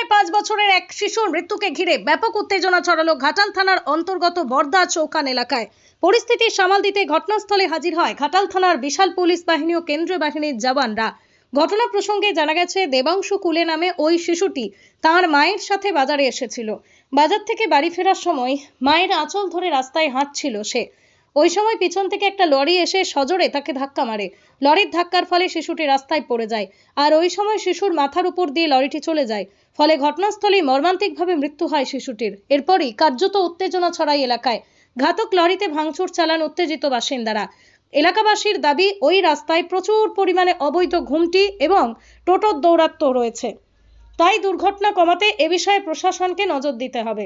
প্রায় 5 বছরের এক শিশুর মৃত্যুকে ঘিরে ব্যাপক উত্তেজনা ছড়ালো ঘাটাল থানার অন্তর্গত বর্দা চৌকান এলাকায়। পরিস্থিতি সামাল দিতে ঘটনাস্থলে হাজির হয় ঘাটাল থানার বিশাল পুলিশ বাহিনী ও কেন্দ্রীয় বাহিনীর জওয়ানরা। ঘটনা প্রসঙ্গে জানা গেছে, দেবাংশু কুলে নামে ওই শিশুটি তার মায়ের সাথে বাজারে এসেছিল। বাজার থেকে বাড়ি ফেরার সময় মায়ের আঁচল ধরে রাস্তায় হাঁটছিল সে। ওই সময় পিছন থেকে একটা লরি এসে সজোরে তাকে ধাক্কা মারে। লরির ধাক্কার ফলে শিশুটি রাস্তায় পড়ে যায়, আর ওই সময় শিশুর মাথার উপর দিয়ে লরিটি চলে যায়। ফলে ঘটনাস্থলেই মর্মান্তিকভাবে মৃত্যু হয় শিশুটির। এরপরই কার্যত উত্তেজনা ছড়ায় এলাকায়। ঘাতক লরিতে ভাঙচুর চালান উত্তেজিত বাসিন্দারা। এলাকাবাসীর দাবি, ওই রাস্তায় প্রচুর পরিমাণে অবৈধ ঘুমটি এবং টোটোর দৌরাত্ম্য রয়েছে। তাই দুর্ঘটনা কমাতে এ বিষয়ে প্রশাসনকে নজর দিতে হবে।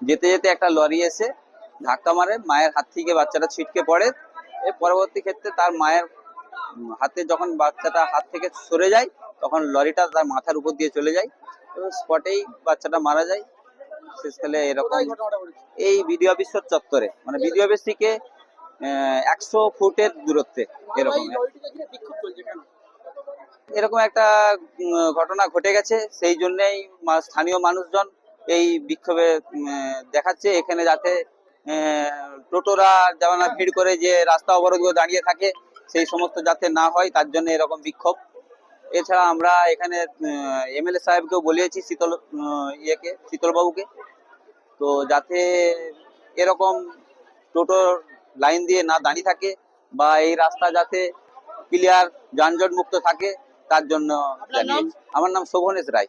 যেতে যেতে একটা লরি এসে ধাক্কা মারে, মায়ের হাত থেকে বাচ্চাটা ছিটকে পড়ে। এর পরবর্তী ক্ষেত্রে তার মায়ের হাতে যখন বাচ্চাটা হাত থেকে সরে যায়, তখন লরিটা তার মাথার উপর দিয়ে চলে যায় এবং স্পটেই বাচ্চাটা মারা যায়। শেষকালে এরকম এই বিডিও অফিস চত্বরে, মানে বিডিও অফিস থেকে 100 ফুটের দূরত্বে এরকম একটা ঘটনা ঘটে গেছে। সেই জন্যই স্থানীয় মানুষজন এই বিক্ষোভে দেখাচ্ছে এখানে, যাতে টোটোরা যেমন ভিড় করে যে রাস্তা অবরোধ করে দাঁড়িয়ে থাকে, সেই সমস্ত যাতে না হয় তার জন্য এরকম বিক্ষোভ। এছাড়া আমরা এখানে এমএলএ সাহেবকেও বলিয়েছি, শীতলবাবুকে, তো যাতে এরকম টোটো লাইন দিয়ে না দাঁড়িয়ে থাকে বা এই রাস্তা যাতে ক্লিয়ার যানজট মুক্ত থাকে তার জন্য জানিয়েছি। আমার নাম শোভনেশ রায়।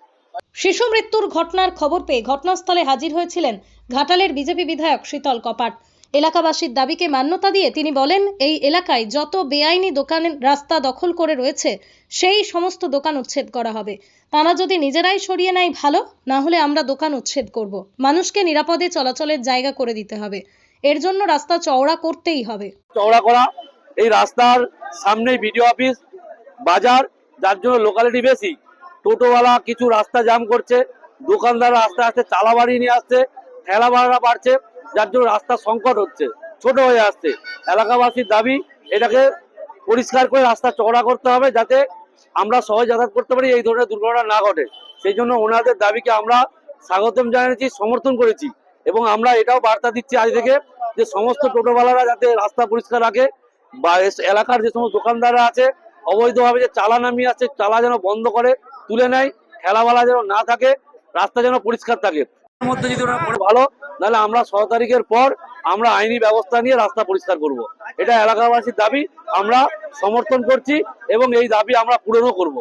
শিশু মৃত্যুর ঘটনার খবর পেয়ে ঘটনাস্থলে হাজির হয়েছিলেন ঘাটালের বিজেপি বিধায়ক শীতল কপাট। এলাকাবাসীর দাবিকে মান্যতা দিয়ে তিনি বলেন, এই এলাকায় যত বেআইনি দোকানের রাস্তা দখল করে রয়েছে সেই সমস্ত দোকান উচ্ছেদ করা হবে। তারা যদি নিজেরাই সরিয়ে নেয় ভালো, না হলে আমরা দোকান উচ্ছেদ করব। মানুষকে নিরাপদে চলাচলের জায়গা করে দিতে হবে। এর জন্য রাস্তা চওড়া করতেই হবে। চওড়া করা, এই রাস্তার সামনে বিডিও অফিস, বাজার, যার জন্য লোকালিটি বেশি। টোটোওয়ালা কিছু রাস্তা জ্যাম করছে, দোকানদাররা আস্তে আস্তে চালা বাড়িয়ে নিয়ে আসছে, ঠেলা ভাড়া বাড়ছে, যার জন্য রাস্তা সংকট হচ্ছে, ছোট হয়ে আসছে। এলাকাবাসীর দাবি এটাকে পরিষ্কার করে রাস্তা চওড়া করতে হবে, যাতে আমরা সহজে যাতায়াত করতে পারি, এই ধরনের দুর্ঘটনা না ঘটে। সেই জন্য ওনাদের দাবিকে আমরা স্বাগতম জানিয়েছি, সমর্থন করেছি এবং আমরা এটাও বার্তা দিচ্ছি আজ থেকে যে সমস্ত টোটোওয়ালারা যাতে রাস্তা পরিষ্কার রাখে বা এলাকার যে সমস্ত দোকানদাররা আছে অবৈধভাবে যে চালা নামিয়ে আসছে, চালা যেন বন্ধ করে তুলে নেয়, ঠেলাওয়ালা যেন না থাকে, রাস্তা যেন পরিষ্কার থাকে। এর মধ্যে যদি ওরা করে ভালো, তাহলে আমরা 6 তারিখের পর আমরা আইনি ব্যবস্থা নিয়ে রাস্তা পরিষ্কার করব। এটা এলাকাবাসীর দাবি, আমরা সমর্থন করছি এবং এই দাবি আমরা পূরণও করব।